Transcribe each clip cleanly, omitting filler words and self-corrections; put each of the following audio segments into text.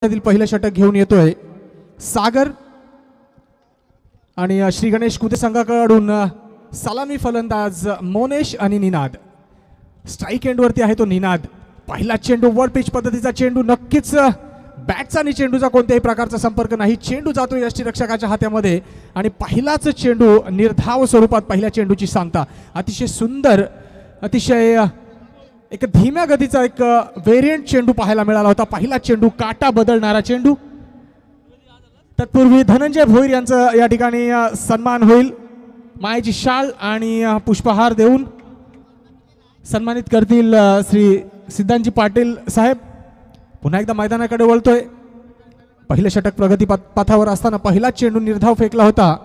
कोट्यातील पहिलं षटक घेऊन येतोय सागर आणि श्री गणेश कुदे संघाकडून सलामी फलंदाज मोनेश आणि निनाद. स्ट्राईक एंडवरती आहे तो निनाद. पहिला चेंडू वर पिच पद्धतीचा चेंडू, नक्कीच बॅटचा आणि चेंडूचा कोणत्याही प्रकारचा संपर्क नाही. चेंडू जातो यष्टीरक्षकाच्या हातामध्ये आणि पहिलाच चेंडू निर्धाव स्वरूपात पहिल्या चेंडूची सांगता. अतिशय सुंदर, अतिशय एक धीम्या गतीचा एक व्हेरियंट चेंडू पाहायला मिळाला होता. पहिला चेंडू काटा बदलणारा चेंडू. तत्पूर्वी धनंजय भोईर यांचा या ठिकाणी सन्मान होईल. मायेची शाल आणि पुष्पहार देऊन सन्मानित करतील श्री सिद्धांतजी पाटील साहेब. पुन्हा एकदा मैदानाकडे वळतोय. पहिले षटक प्रगती पथावर असताना पहिला चेंडू निर्धाव फेकला होता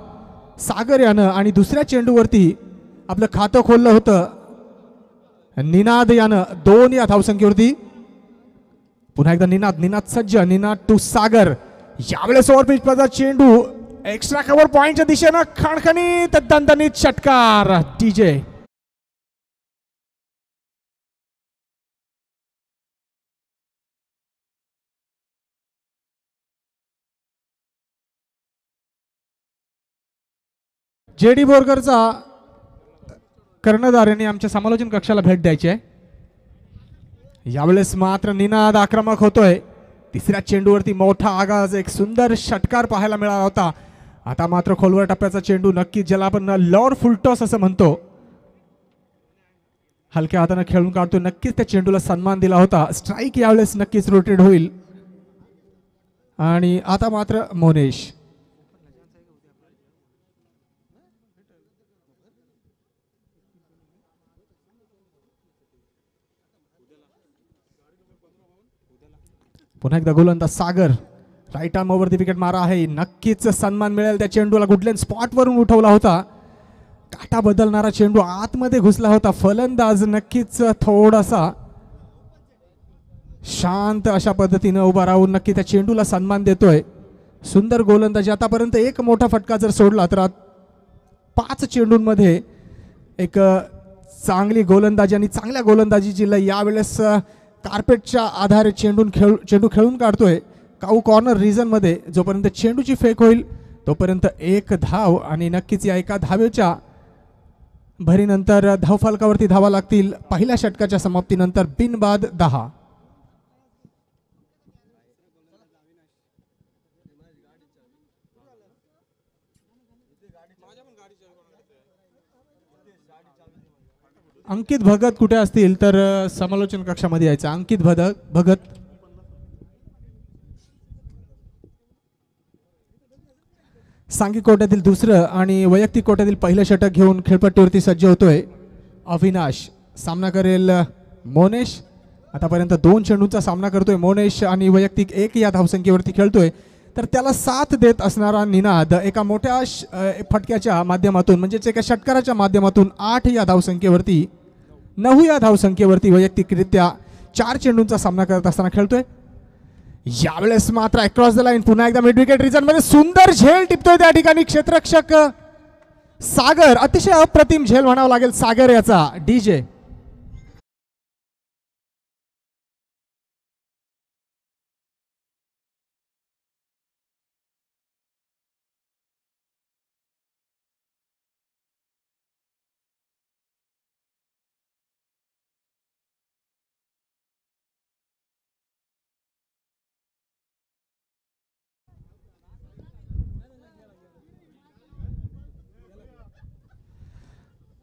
सागर यानं आणि दुसऱ्या चेंडूवरती आपलं खातं खोललं होतं निनाद यानं 2 या धावसंख्येवरती. पुन्हा एकदा निनाद सज्ज. निनाद टू सागर. यावेळेस ओव्हर पिच पदाचा चेंडू एक्स्ट्रा कव्हर पॉइंटच्या दिशेनं खणखणीत दणदणीत षटकार. डीजे जेडी बोरकरचा कर्णधार यांनी आमच्या समालोचन कक्षाला भेट द्यायची आहे. यावेळेस मात्र निनाद आक्रमक होतोय. तिसऱ्या चेंडूवरती मोठा आगाज, एक सुंदर षटकार पाहायला मिळाला होता. आता मात्र खोलवर टप्प्याचा चेंडू, नक्कीच ज्याला आपण लॉर्ड फुलटॉस असं म्हणतो, हलक्या हाताने खेळून काढतो. नक्कीच त्या चेंडूला सन्मान दिला होता. स्ट्राईक यावेळेस नक्कीच रोटेट होईल. आणि आता मात्र मोनेश. पुन्हा एकदा गोलंदाज सागर. राईट आर्म ओव्हरती विकेट मारा आहे. नक्कीच सन्मान मिळेल त्या चेंडूला. गुडलेन स्पॉट वरून उठवला होता. काटा बदलणारा चेंडू आतमध्ये घुसला होता. फलंदाज नक्कीच थोडासा शांत अशा पद्धतीने उभा राहून नक्की त्या चेंडूला सन्मान देतोय. सुंदर गोलंदाजी. आतापर्यंत एक मोठा फटका जर सोडला तर 5 चेंडूंमध्ये एक चांगली गोलंदाजी आणि चांगल्या गोलंदाजीची लय. यावेळेस कार्पेटच्या आधारे चेंडू खेळून काढतोय काऊ कॉर्नर रिजन मध्ये. जोपर्यंत चेंडूची फेक होईल तोपर्यंत 1 धाव आणि नक्कीच या एका धावेच्या भरीनंतर धावफलकावरती धावा लागतील. पहिल्या षटकाच्या समाप्तीनंतर बिनबाद 10. अंकित भगत कुठे असतील तर समालोचन कक्षामध्ये यायचं. अंकित भगत. सांघिक कोट्यातील दुसरं आणि वैयक्तिक कोट्यातील पहिलं षटक घेऊन खेळपट्टीवरती सज्ज होतोय अविनाश. सामना करेल मोनेश. आतापर्यंत 2 चेंडूंचा सामना करतोय मोनेश आणि वैयक्तिक 1 या धावसंख्येवरती खेळतोय. तर त्याला साथ देत असणारा निनाद एका मोठ्या फटक्याच्या माध्यमातून म्हणजेच एका षटकाराच्या माध्यमातून 8 या धावसंख्येवरती 9 या धावसंख्येवरती वैयक्तिकरित्या 4 चेंडूंचा सामना करत असताना खेळतोय. यावेळेस मात्र अक्रॉस द लाईन पुन्हा एकदा मिड विकेट रिजन मध्ये सुंदर झेल टिपतोय त्या ठिकाणी क्षेत्ररक्षक सागर. अतिशय अप्रतिम झेल म्हणावं लागेल सागर याचा. डीजे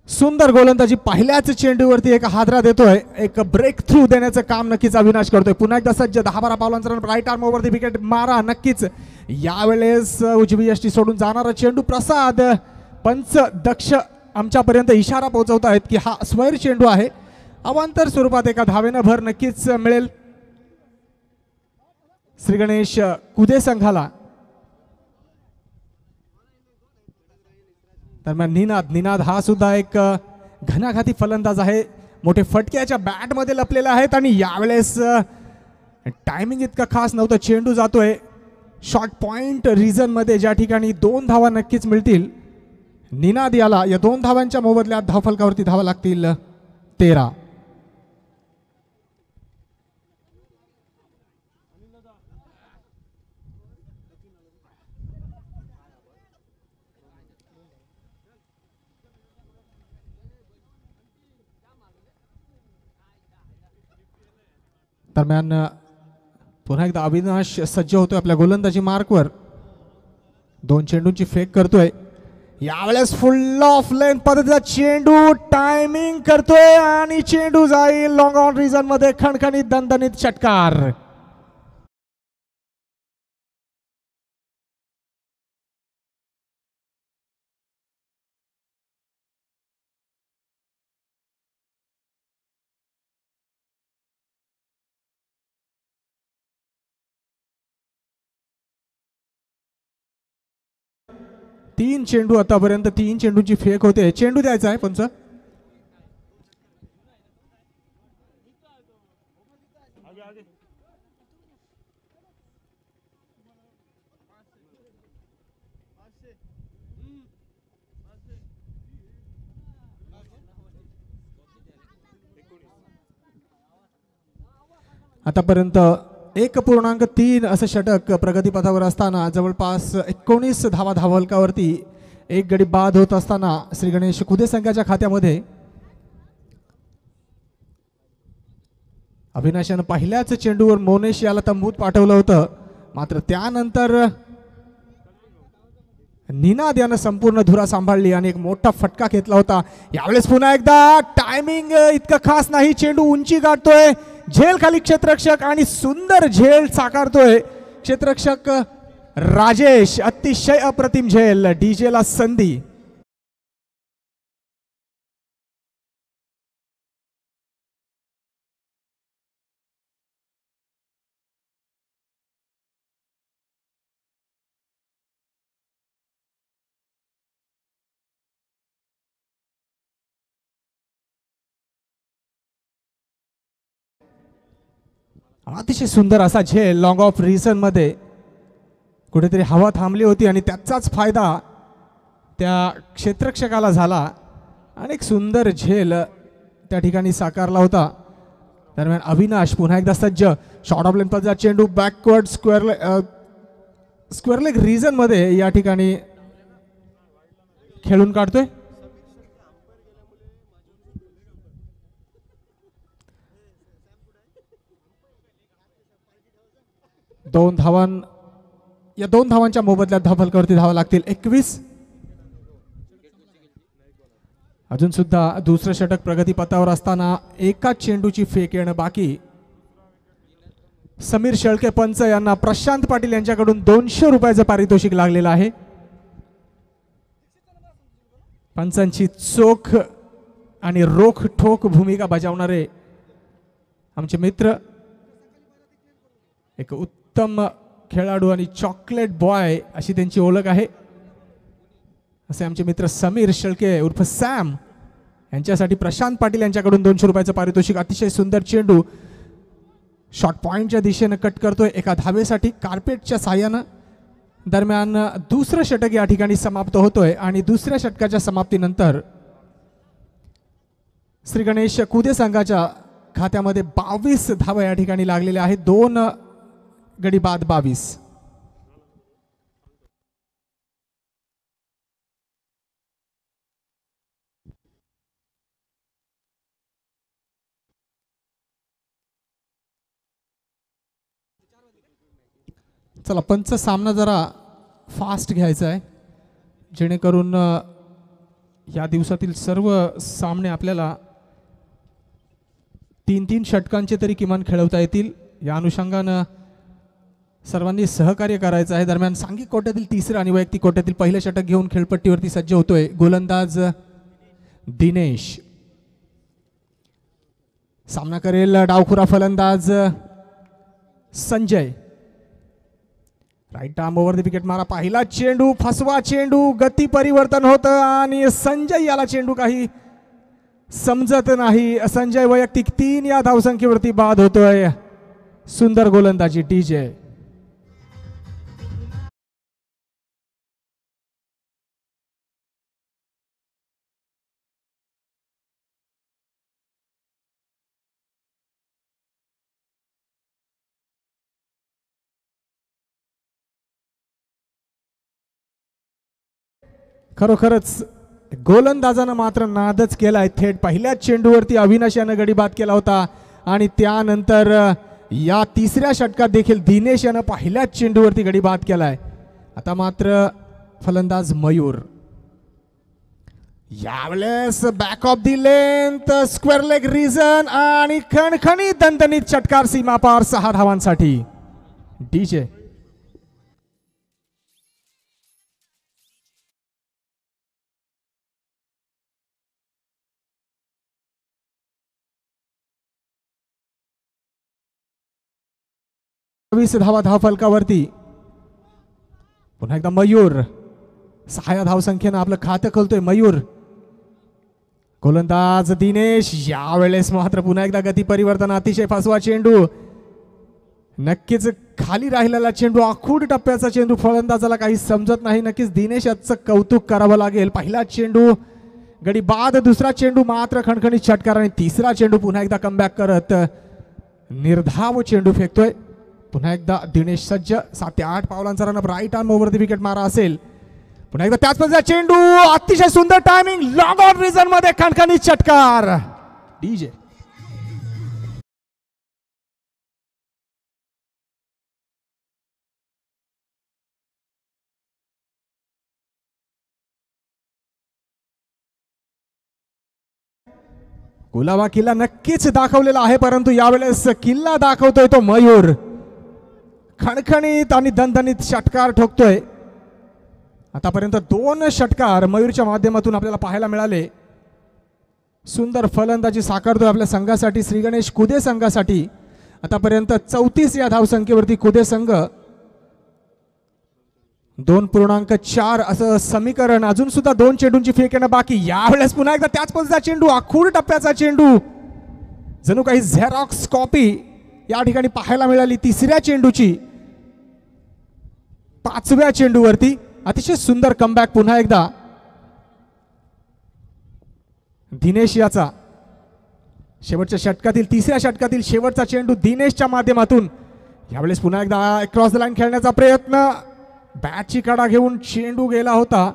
सुंदर गोलंदाजी. पहिल्याच चेंडूवरती एक हादरा देतोय. एक ब्रेक थ्रू देण्याचं काम नक्कीच अविनाश करतोय. पुन्हा एकदा सज्ज. 10-12 पावलांचा राईट आर्म ओव्हरती विकेट मारा. नक्कीच यावेळेस उजवी यष्टी सोडून जाणारा चेंडू. प्रसाद पंच दक्ष आमच्यापर्यंत इशारा पोहोचवत आहेत की हा स्वैर चेंडू आहे. अवांतर स्वरूपात एका धावेनं भर नक्कीच मिळेल श्री गणेश कुदे संघाला. दरम्यान निनाद हा सुद्धा एक घणाघाती फलंदाज आहे. मोठे फटक्याच्या बॅट मध्ये लपलेले आहेत आणि यावेळेस टायमिंग इतका खास नव्हतं. चेंडू जातोय शॉर्ट पॉइंट रिजन मध्ये ज्या ठिकाणी 2 धावा नक्कीच मिळतील निनाद याला. या 2 धावांच्या मोबदल्यात धावफलकावरती धावा लागतील 13. दरम्यान पुन्हा एकदा अविनाश सज्ज होतोय आपल्या गोलंदाजी मार्कवर. 2 चेंडूंची फेक करतोय. यावेळेस फुल ऑफ लेंथ पद्धतीचा चेंडू टायमिंग करतोय आणि चेंडू जाईल लॉंग ऑन रिजन मध्ये. खणखणीत दणदणीत षटकार. तीन चेंडू आतापर्यंत 3 चेंडूंची फेक होते. चेंडू द्यायचा आहे पंच. आतापर्यंत 1.3 असं षटक प्रगतीपथावर असताना जवळपास 19 धावा धावफलकावरती एक गडी बाद होत असताना श्री गणेश कुदे संघाच्या खात्यामध्ये अविनाशानं पहिल्याच चेंडूवर मोनेश याला तंबूत पाठवलं होतं. मात्र त्यानंतर निनाद यानं संपूर्ण धुरा सांभाळली आणि एक मोठा फटका घेतला होता. यावेळेस पुन्हा एकदा टायमिंग इतकं खास नाही. चेंडू उंची गाठतोय. झेल खाली क्षेत्ररक्षक आणि सुंदर झेल साकारतोय क्षेत्ररक्षक राजेश. अतिशय अप्रतिम झेल. डीजे ला संधी. अतिशय सुंदर असा झेल लॉंग ऑफ रिजन मध्ये. कुठेतरी हवा थांबली होती आणि त्याचाच फायदा त्या क्षेत्ररक्षकाला झाला आणि एक सुंदर झेल त्या ठिकाणी साकारला होता. दरम्यान अविनाश पुन्हा एकदा सज्ज. शॉर्ट ऑफ लेंथचा चेंडू बॅकवर्ड स्क्वेअर लेग रिजन मध्ये या ठिकाणी खेळून काढतोय. दोन धावांच्या मोबदल्यात धावफलकावरती धावा लागतील 21. अजून सुद्धा दुसरं षटक प्रगतीपथावर असताना एकाच चेंडूची फेक येणं बाकी. समीर शेळके पंच यांना प्रशांत पाटील यांच्याकडून 200 रुपयाचं पारितोषिक लागलेलं आहे. पंचांची चोख आणि रोख ठोक भूमिका बजावणारे आमचे मित्र, एक उत्तम खेळाडू आणि चॉकलेट बॉय अशी त्यांची ओळख आहे, असे आमचे मित्र समीर शेळके उर्फ सॅम यांच्यासाठी प्रशांत पाटील यांच्याकडून 200 रुपयाचं पारितोषिक. अतिशय सुंदर चेंडू शॉर्ट पॉइंटच्या दिशेने कट करतोय एका धावेसाठी कार्पेटच्या साह्यानं. दरम्यान दुसरं षटक या ठिकाणी समाप्त होतोय आणि दुसऱ्या षटकाच्या समाप्तीनंतर श्री गणेश कुदे संघाच्या खात्यामध्ये 22 धावा या ठिकाणी लागलेल्या आहेत. 2 गडी बाद 22. चला पंच सामना जरा फास्ट घ्यायचा आहे जेणेकरून या दिवसातील सर्व सामने आपल्याला 3-3 षटकांचे तरी किमान खेळवता येतील. या अनुषंगानं सर्वांनी सहकार्य करायचं आहे. दरम्यान सांघिक कोट्यातील तिसरं आणि वैयक्तिक कोट्यातील पहिलं षटक घेऊन खेळपट्टीवरती सज्ज होतोय गोलंदाज दिनेश. सामना करेल डावखुरा फलंदाज Sanjay. Right arm over the wicket मारा. पहिला चेंडू फसवा चेंडू, गती परिवर्तन होतं आणि संजय याला चेंडू काही समजत नाही. संजय वैयक्तिक 3 या धावसंख्येवरती बाद होतोय. सुंदर गोलंदाजी डीजे. खरोखरच गोलंदाजानं मात्र नादच केलाय. थेट पहिल्याच चेंडूवरती अविनाश यानं गडी बाद केला होता आणि त्यानंतर या तिसऱ्या षटकात देखील दिनेश यानं पहिल्याच चेंडूवरती गडी बाद केलाय. आता मात्र फलंदाज मयूर यावेळेस back of the length square leg region आणि खणखणी दणदणीत षटकार सीमा पार 6 धावांसाठी. डीजे धावा धाव फलकावरती. पुन्हा एकदा मयूर 6 धावसंख्येनं आपलं खातं खोलतोय मयूर. गोलंदाज दिनेश यावेळेस मात्र पुन्हा एकदा गती परिवर्तन. अतिशय फसवा चेंडू. नक्कीच खाली राहिलेला चेंडू आखूड टप्प्याचा चेंडू फलंदाजाला काही समजत नाही. नक्कीच दिनेश याचं कौतुक करावं लागेल. पहिला चेंडू गडी बाद. दुसरा चेंडू मात्र खणखणीत षटकार आणि तिसरा चेंडू पुन्हा एकदा कमबॅक करत निर्धाव चेंडू फेकतोय. पुन्हा एकदा दिनेश सज्ज. 7 ते 8 पावलांचा run right arm over the wicket मारा असेल. पुन्हा एकदा त्याच पद्धतीचा चेंडू. अतिशय सुंदर टायमिंग. लॉंग ऑन रिजन मध्ये खणखणीत षटकार. डीजे गुलाबा किल्ला नक्कीच दाखवलेला आहे, परंतु यावेळेस किल्ला दाखवतोय तो मयूर. खणखणीत आणि दणदणीत षटकार ठोकतोय. आतापर्यंत 2 षटकार मयूरच्या माध्यमातून आपल्याला पाहायला मिळाले. सुंदर फलंदाजी साकारतोय आपल्या संघासाठी श्रीगणेश कुदे संघासाठी. आतापर्यंत 34 या धावसंख्येवरती कुदे संघ. 2.4 असं समीकरण. अजून सुद्धा 2 चेंडूंची फेक येणं बाकी. यावेळेस पुन्हा एकदा त्याच पद्धतीचा चेंडू. आखूड टप्प्याचा चेंडू. जणू काही झेरॉक्स कॉपी या ठिकाणी पाहायला मिळाली तिसऱ्या चेंडूची. 5व्या चेंडूवरती अतिशय सुंदर कमबॅक पुन्हा एकदा दिनेश याचा. शेवटच्या षटकातील 3ऱ्या षटकातील शेवटचा चेंडू दिनेशच्या माध्यमातून. यावेळेस पुन्हा एकदा क्रॉस द लाईन खेळण्याचा प्रयत्न. बॅटची कडा घेऊन चेंडू गेला होता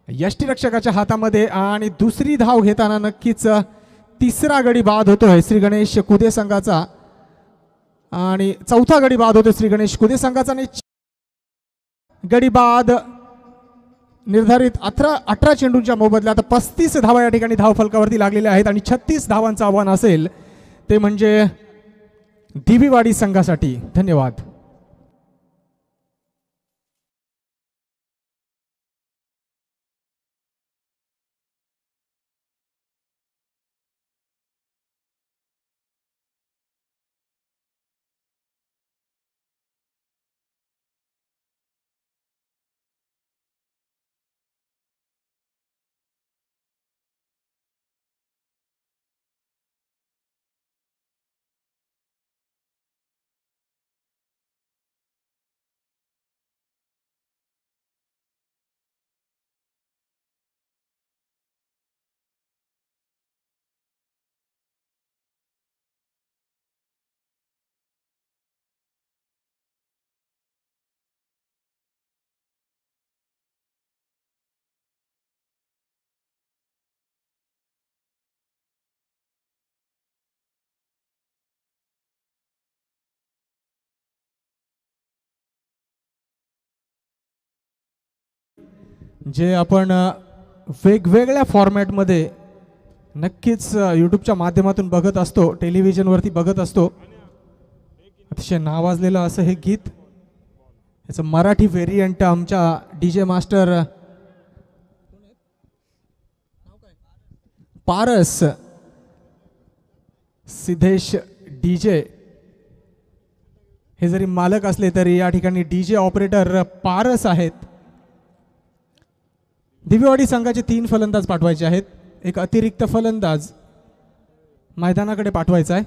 यष्टीरक्षकाच्या हातामध्ये आणि दुसरी धाव घेताना नक्कीच तिसरा गडी बाद होतोय श्री गणेश कुदे संघाचा आणि चौथा गडी बाद होतोय श्री गणेश कुदे संघाचा. आणि गडी बाद निर्धारित 18 चेंडूंच्या मोबदल्यात 35 धावा या ठिकाणी धाव फलकावरती लागलेल्या आहेत आणि 36 धावांचं आव्हान असेल ते म्हणजे दिवीवाडी संघासाठी. धन्यवाद. जे आपण वेगवेगळ्या फॉर्मॅटमध्ये नक्कीच यूट्यूबच्या माध्यमातून बघत असतो, टेलिव्हिजनवरती बघत असतो. अतिशय नावाजलेलं असं हे गीत. याचं मराठी व्हेरियंट आमच्या DJ master Paras Siddhesh DJ हे जरी मालक असले तरी या ठिकाणी DJ ऑपरेटर पारस आहेत. दिवेवाडी संघाचे 3 फलंदाज पाठवायचे आहेत. एक अतिरिक्त फलंदाज मैदानाकडे पाठवायचा आहे.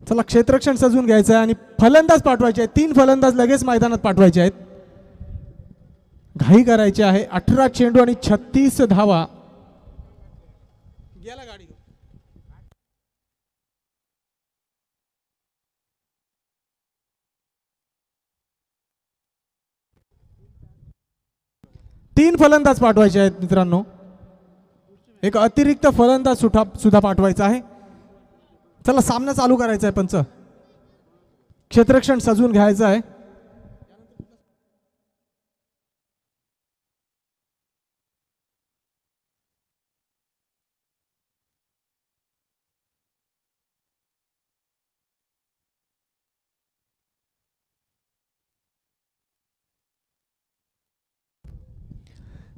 चला क्षेत्ररक्षण सजवून घ्यायचं आहे आणि फलंदाज पाठवायचे आहेत. 3 फलंदाज लगेच मैदानात पाठवायचे आहेत. घाई करायची आहे. 18 चेंडू आणि 36 धावा. गेला गाडी. 3 फलंदाज पाठवायचे आहेत मित्रांनो. एक अतिरिक्त फलंदाज सुद्धा पाठवायचा आहे. चला सामना चालू करायचा आहे. पंच क्षेत्ररक्षण सजवून घ्यायचं आहे.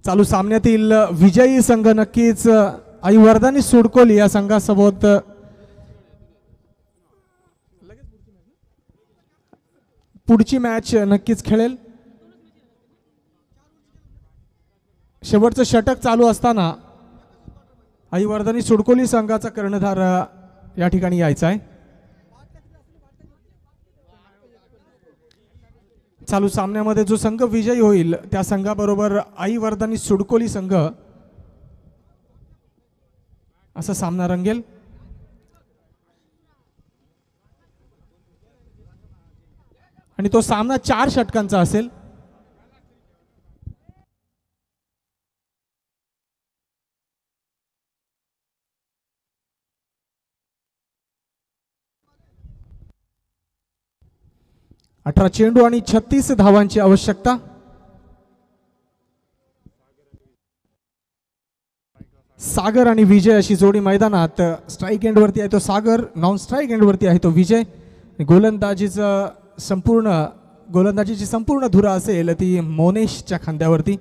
चालू सामन्यातील विजयी संघ नक्कीच आईवर्धानी सुडकोली या संघासोबत पुढची मॅच नक्कीच खेळेल. शेवटचं षटक चालू असताना आईवर्धानी सुडकोली संघाचा कर्णधार या ठिकाणी यायचा आहे. चालू सामन्यामध्ये जो संघ विजयी होईल त्या संघाबरोबर आईवर्धानी सुडकोली संघ असा सामना रंगेल. आणि तो सामना 4 षटकांचा असेल. अठरा चेंडू आणि 36 धावांची आवश्यकता. सागर आणि विजय अशी जोडी मैदानात. स्ट्राईक एंड वरती आहे तो सागर, नॉन स्ट्राईक एंड वरती आहे तो विजय. गोलंदाजीची संपूर्ण धुरा असेल ती मोनेशच्या खांद्यावरती.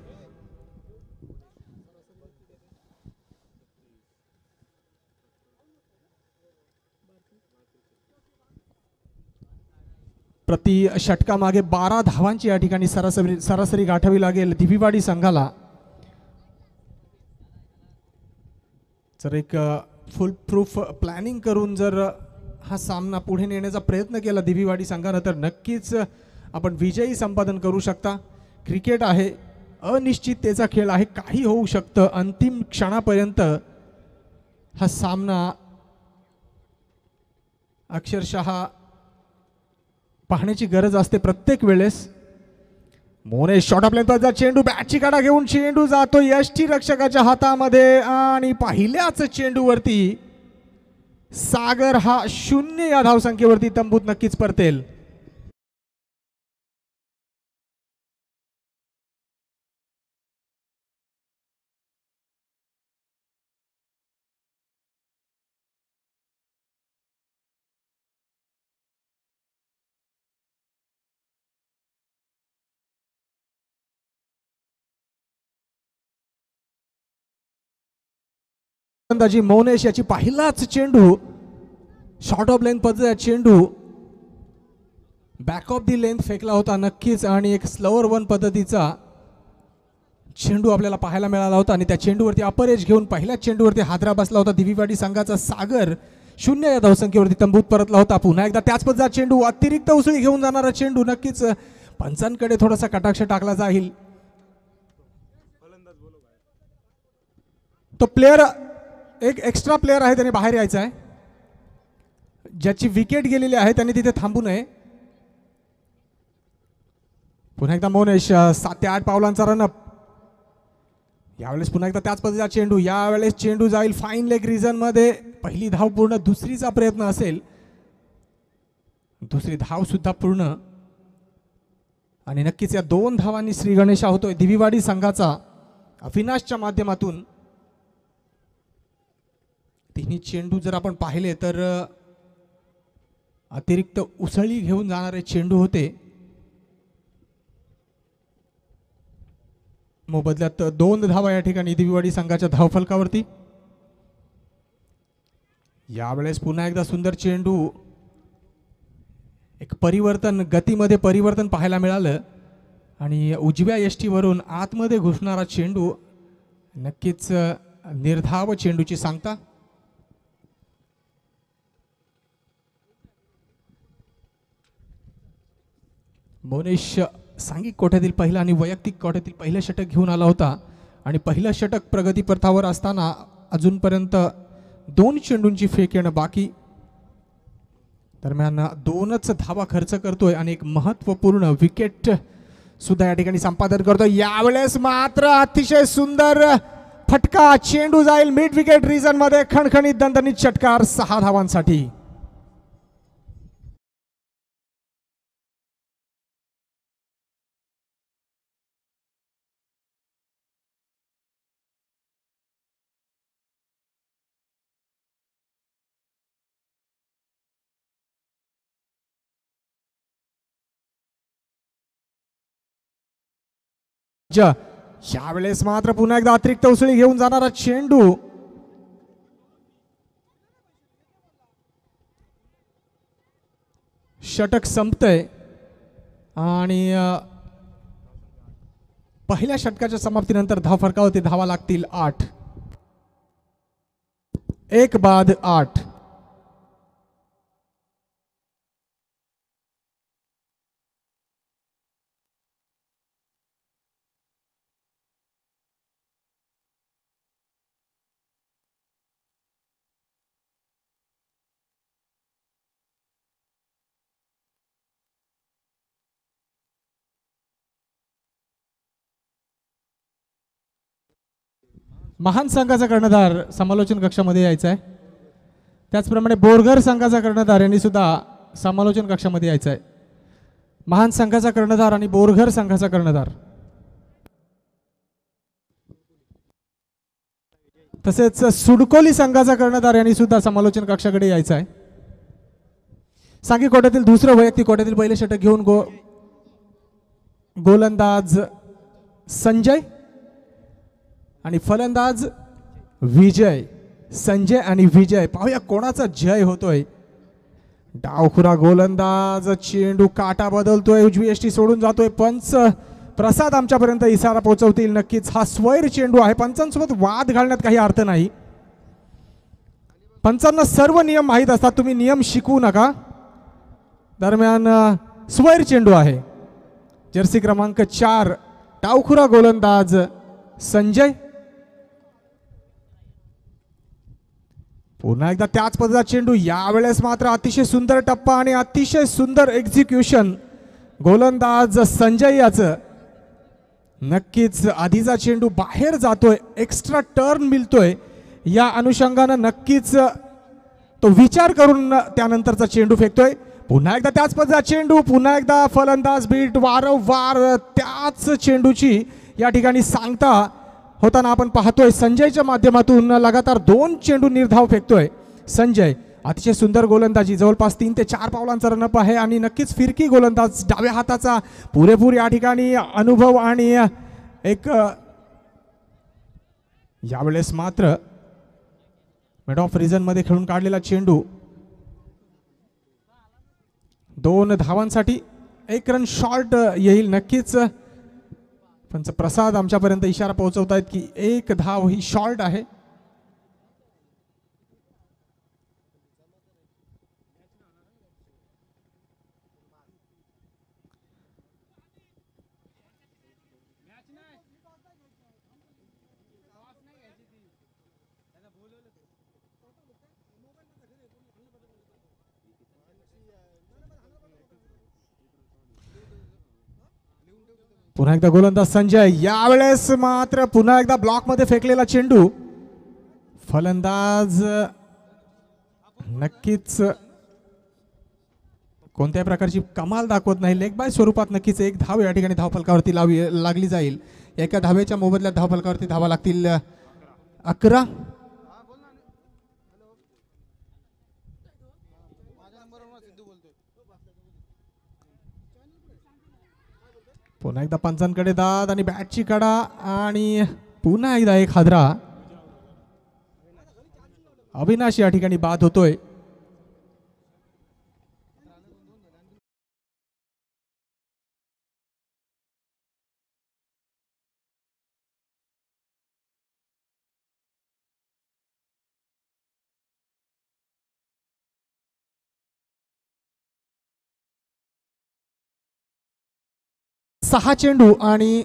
प्रति षटकामागे 12 धावांची या ठिकाणी सरासरी गाठावी लागेल दिवीवाडी संघाला. जर एक फुल प्रूफ प्लॅनिंग करून जर हा सामना पुढे नेण्याचा प्रयत्न केला दिवीवाडी संघानं तर नक्कीच आपण विजयी संपादन करू शकता. क्रिकेट आहे, अनिश्चिततेचा खेळ आहे, काही होऊ शकतं. अंतिम क्षणापर्यंत हा सामना अक्षरशः पाहण्याची गरज असते प्रत्येक वेळेस. मोनेश शॉट आपल्या चेंडू बॅटची काढा घेऊन चेंडू जातो यष्टी रक्षकाच्या हातामध्ये आणि पहिल्याच चेंडूवरती सागर हा 0 या धावसंख्येवरती तंबूत नक्कीच परतेल. मोनेश याची पहिलाच चेंडू शॉर्ट ऑफ लेंथ पद्धतीचा चेंडू बॅक ऑफ दी लेंथ फेकला होता नक्कीच. आणि एक स्लोअर वन पद्धतीचा चेंडू आपल्याला पाहायला मिळाला होता आणि त्या चेंडूवरती अपर एज घेऊन पहिल्याच चेंडूवरती हादरा बसला होता दिवीवाडी संघाचा सागर. 0 या धावसंख्येवरती तंबूत परतला होता. पुन्हा एकदा त्याच पद्धतीचा चेंडू अतिरिक्त उसळी घेऊन जाणारा चेंडू नक्कीच पंचांकडे थोडासा कटाक्ष टाकला जाईल. तो प्लेयर एक एक्स्ट्रा प्लेयर आहे, त्याने बाहेर यायचं आहे. ज्याची विकेट गेलेली आहे त्याने तिथे थांबू नये. पुन्हा एकदा मोनेश 7 ते 8 पावलांचा रनअप. यावेळेस पुन्हा एकदा त्याच पद्धतीचा चेंडू. यावेळेस चेंडू जाईल फाईन लेग रिजन मध्ये. पहिली धाव पूर्ण, दुसरीचा प्रयत्न असेल. दुसरी धाव सुद्धा पूर्ण आणि नक्कीच या 2 धावांनी श्री गणेशा होतोय दिवीवाडी संघाचा अविनाशच्या माध्यमातून. तिन्ही चेंडू जर आपण पाहिले तर अतिरिक्त उसळी घेऊन जाणारे चेंडू होते. मोबदल्यात 2 धावा या ठिकाणी दिवीवाडी संघाच्या धावफलकावरती. यावेळेस पुन्हा एकदा सुंदर चेंडू. एक परिवर्तन, गतीमध्ये परिवर्तन पाहायला मिळालं आणि उजव्या यष्टीवरून आतमध्ये घुसणारा चेंडू. नक्कीच निर्धाव चेंडूची सांगता. मोनेश सांघिक कोट्यातील पहिला आणि वैयक्तिक कोट्यातील पहिलं षटक घेऊन आला होता आणि पहिलं षटक प्रगतीपथावर असताना अजूनपर्यंत 2 चेंडूंची फेक येणं बाकी. दरम्यान 2च धावा खर्च करतोय आणि एक महत्त्वपूर्ण विकेट सुद्धा या ठिकाणी संपादन करतोय. यावेळेस मात्र अतिशय सुंदर फटका, चेंडू जाईल मिड विकेट रिजन मध्ये. खणखणीत दणदणीत षटकार 6 धावांसाठी. यावेळेस मात्र पुन्हा एकदा अतिरिक्त उसळी घेऊन जाणारा चेंडू. षटक संपतंय आणि पहिल्या षटकाच्या समाप्तीनंतर धावफरकावरती धावा लागतील 8. 1 बाद 8. महान संघाचा कर्णधार समालोचन कक्षामध्ये यायचा आहे. त्याचप्रमाणे बोरघर संघाचा कर्णधार यांनी सुद्धा समालोचन कक्षामध्ये यायचं आहे. महान संघाचा कर्णधार आणि बोरघर संघाचा कर्णधार, तसेच सुडकोली संघाचा कर्णधार यांनी सुद्धा समालोचन कक्षाकडे यायचं आहे. सांघिक कोट्यातील दुसरं वैयक्तिक कोट्यातील पहिले षटक घेऊन गोलंदाज संजय आणि फलंदाज विजय. संजय आणि विजय, पाहूया कोणाचा जय होतोय. डावखुरा गोलंदाज, चेंडू काटा बदलतोय, उजवी एष्टी सोडून जातोय. पंच प्रसाद आमच्यापर्यंत इशारा पोहोचवतील नक्कीच. हा स्वैर चेंडू आहे. पंचांसोबत वाद घालण्यात काही अर्थ नाही. पंचांना सर्व नियम माहीत असतात, तुम्ही नियम शिकवू नका. दरम्यान स्वैर चेंडू आहे. जर्सी क्रमांक 4 डावखुरा गोलंदाज संजय. पुन्हा एकदा त्याच पद्धतीचा चेंडू. यावेळेस मात्र अतिशय सुंदर टप्पा आणि अतिशय सुंदर एक्झिक्युशन गोलंदाज संजय याचं. नक्कीच आधीचा चेंडू बाहेर जातोय, एक्स्ट्रा टर्न मिळतोय. या अनुषंगानं नक्कीच तो विचार करून त्यानंतरचा चेंडू फेकतोय. पुन्हा एकदा त्याच पद्धतीचा चेंडू. पुन्हा एकदा फलंदाज बीट. वारंवार त्याच चेंडूची या ठिकाणी सांगता होताना आपण पाहतोय. संजयच्या माध्यमातून लगातार 2 चेंडू निर्धाव फेकतोय संजय. अतिशय सुंदर गोलंदाजी. जवळपास 3 ते 4 पावलांचा रनअप आहे आणि नक्कीच फिरकी गोलंदाज. डाव्या हाताचा पुरेपूर या ठिकाणी अनुभव आणि एक यावेळेस मात्र मिड ऑफ रिजन मध्ये खेळून काढलेला चेंडू. 2 धावांसाठी 1 रन शॉर्ट येईल नक्कीच. पंच प्रसाद आमच्यापर्यंत इशारा पोहोचवतायत की 1 धाव ही शॉर्ट आहे. पुन्हा एकदा गोलंदाज संजय. यावेळेस मात्र पुन्हा एकदा ब्लॉक मध्ये फेकलेला चेंडू. फलंदाज नक्कीच कोणत्याही प्रकारची कमाल दाखवत नाही. लेग बाय स्वरूपात नक्कीच 1 धाव या ठिकाणी धावफलकावरती लागली जाईल. एका धावेच्या मोबदल्यात धावफलकावरती धावा लागतील 11. पुन्हा एकदा पंचांकडे दाद आणि बॅटची कडा आणि पुन्हा एकदा एक हादरा. अविनाश या ठिकाणी बाद होतोय. 6 चेंडू आणि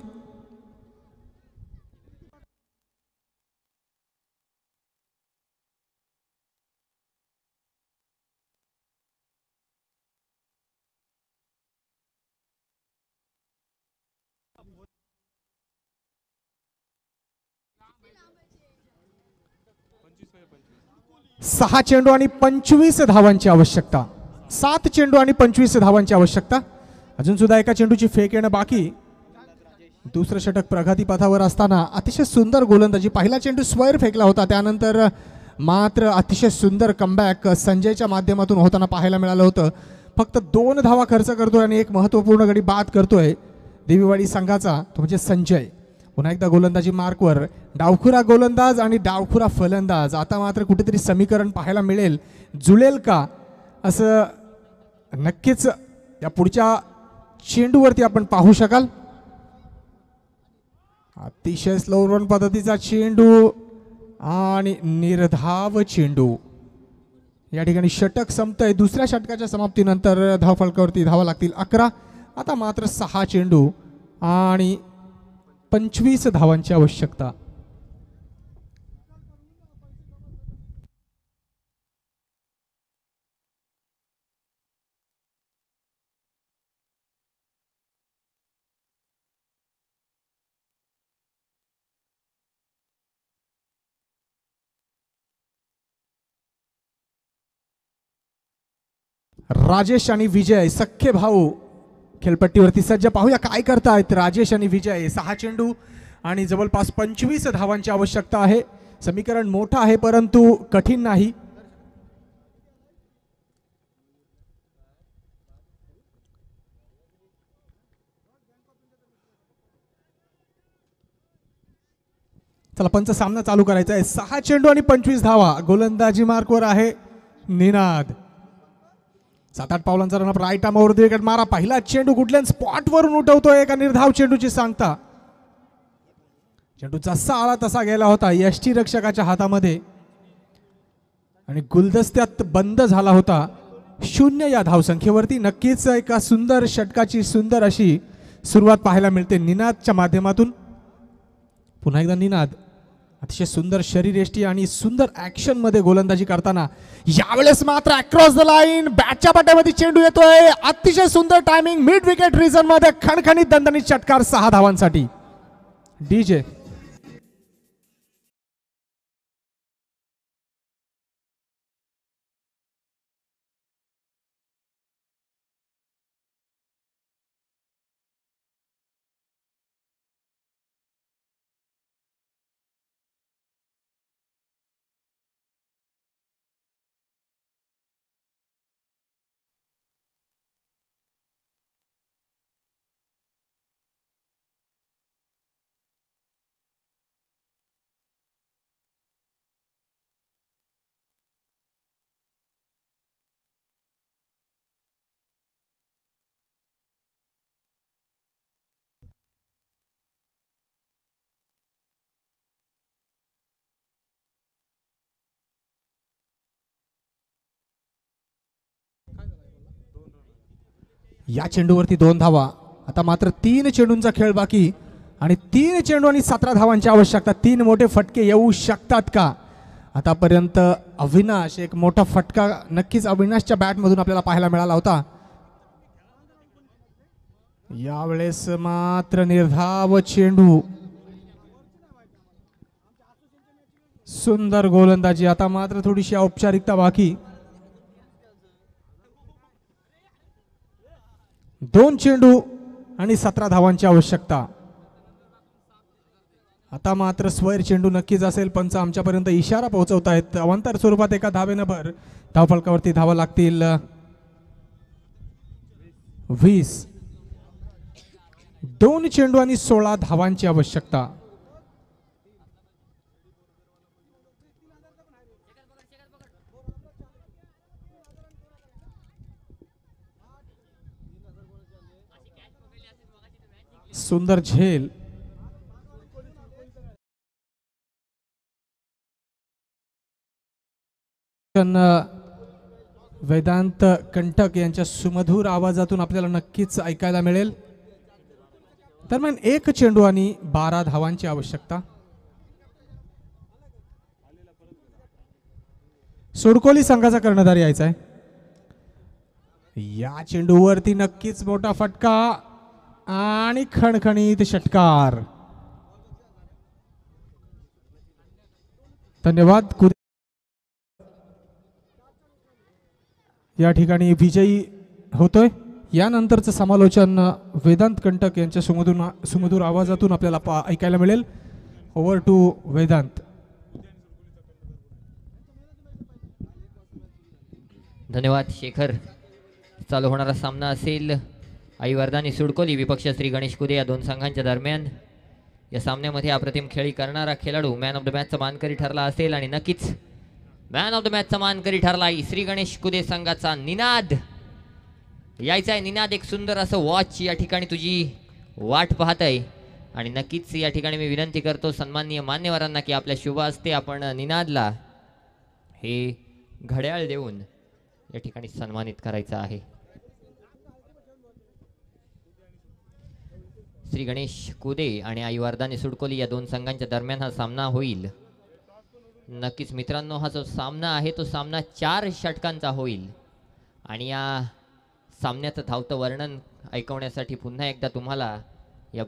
सहा चेंडू आणि 25 धावांची आवश्यकता. 7 चेंडू आणि 25 धावांची आवश्यकता. अजून सुद्धा एका चेंडूची फेक येणं बाकी. दुसरं षटक प्रगतीपथावर असताना अतिशय सुंदर गोलंदाजी. पहिला चेंडू स्क्वेअर फेकला होता, त्यानंतर मात्र अतिशय सुंदर कमबॅक संजयच्या माध्यमातून होताना पाहायला मिळालं होतं. फक्त 2 धावा खर्च करतोय आणि एक महत्त्वपूर्ण गडी बाद करतोय देवीवाडी संघाचा, तो म्हणजे संजय. पुन्हा एकदा गोलंदाजी मार्कवर. डावखुरा गोलंदाज आणि डावखुरा फलंदाज. आता मात्र कुठेतरी समीकरण पाहायला मिळेल, जुळेल का असं नक्कीच या पुढच्या चेंडूवरती आपण पाहू शकाल. अतिशय स्लो रन पद्धतीचा चेंडू आणि निर्धाव चेंडू. या ठिकाणी षटक संपतंय. दुसऱ्या षटकाच्या समाप्तीनंतर धावफलकावरती धावा लागतील 11. आता मात्र 6 चेंडू आणि 25 धावांची आवश्यकता. राजेश आणि विजय सख्खे भाऊ खेळपट्टीवरती सज्ज. पाहूया काय करतायत राजेश आणि विजय. 6 चेंडू आणि जवळपास 25 धावांची आवश्यकता आहे. समीकरण मोठं आहे परंतु कठीण नाही. चला पंच सामना चालू करायचा आहे. 6 चेंडू आणि 25 धावा. गोलंदाजी मार्कवर आहे निनाद. 7-8 पावलांचा रनअप राईट आर्मवरती विकेट मारा. पहिला चेंडू कुठल्या स्पॉट वरून उठवतोय एका निर्धाव चेंडूची सांगता. चेंडू जसा आला तसा गेला होता यष्टी रक्षकाच्या हातामध्ये आणि गुलदस्त्यात बंद झाला होता. 0 या धावसंख्येवरती. नक्कीच एका सुंदर षटकाची सुंदर अशी सुरुवात पाहायला मिळते निनादच्या माध्यमातून. पुन्हा एकदा निनाद. अतिशय सुंदर शरीरयष्टी आणि सुंदर ऍक्शन मध्ये गोलंदाजी करताना यावेळेस मात्र अक्रॉस द लाईन बॅटच्या पाट्यामध्ये चेंडू येतोय. अतिशय सुंदर टायमिंग. मिड विकेट रिजन मध्ये खणखणीत दणदणीत षटकार 6 धावांसाठी. डीजे या चेंडूवरती 2 धावा. आता मात्र 3 चेंडूंचा खेळ बाकी आणि 3 चेंडू आणि 17 धावांची आवश्यकता. 3 मोठे फटके येऊ शकतात का आतापर्यंत? अविनाश एक मोठा फटका नक्कीच अविनाशच्या बॅटमधून आपल्याला पाहायला मिळाला होता. यावेळेस मात्र निर्धाव चेंडू. सुंदर गोलंदाजी. आता मात्र थोडीशी औपचारिकता बाकी. 2 चेंडू आणि 17 धावांची आवश्यकता. आता मात्र स्क्वेअर चेंडू नक्कीच असेल. पंच आमच्यापर्यंत इशारा पोहोचवतायत. अवांतर स्वरूपात एका धावेनं भर धावफलकावरती धावा लागतील 20. 2 चेंडू आणि 16 धावांची आवश्यकता. सुंदर झेल. वेदांत कंटक यांच्या सुमधुर आवाजातून आपल्याला नक्कीच ऐकायला मिळेल. दरम्यान एक चेंडू आणि 12 धावांची आवश्यकता. सुडकोली संघाचा कर्णधार यायचा आहे. या चेंडूवरती नक्कीच मोठा फटका आणि खणखणीत षटकार. धन्यवाद. या ठिकाणी विजयी होतोय. यानंतरचं समालोचन वेदांत कंटक यांच्या सुमधुर आवाजातून आपल्याला ऐकायला मिळेल. Over to Vedant. धन्यवाद शेखर. चालू होणारा सामना असेल आईवर्धानी सुडकोली विपक्ष श्री गणेश कुदे या दोन संघांच्या दरम्यान. या सामन्यामध्ये अप्रतिम खेळी करणारा खेळाडू मॅन ऑफ द मॅचचा मानकरी ठरला असेल आणि नक्कीच मॅन ऑफ द मॅचचा मानकरी ठरला श्री गणेश कुदे संघाचा निनाद यायचा आहे. निनाद एक सुंदर असं वॉच या ठिकाणी तुझी वाट पाहत आहे आणि नक्कीच या ठिकाणी मी विनंती करतो सन्माननीय मान्यवरांना की आपल्या शुभ हस्ते आपण निनादला हे घड्याळ देऊन या ठिकाणी सन्मानित करायचं आहे. श्री गणेश कुदे आणि आईवर्धानी सुडकोली या दोन संघांच्या दरम्यान हा सामना होईल. नक्कीच मित्रांनो हा जो सामना आहे तो सामना 4 षटकांचा होईल आणि या सामन्याचं धावतं वर्णन ऐकवण्यासाठी पुन्हा एकदा तुम्हाला या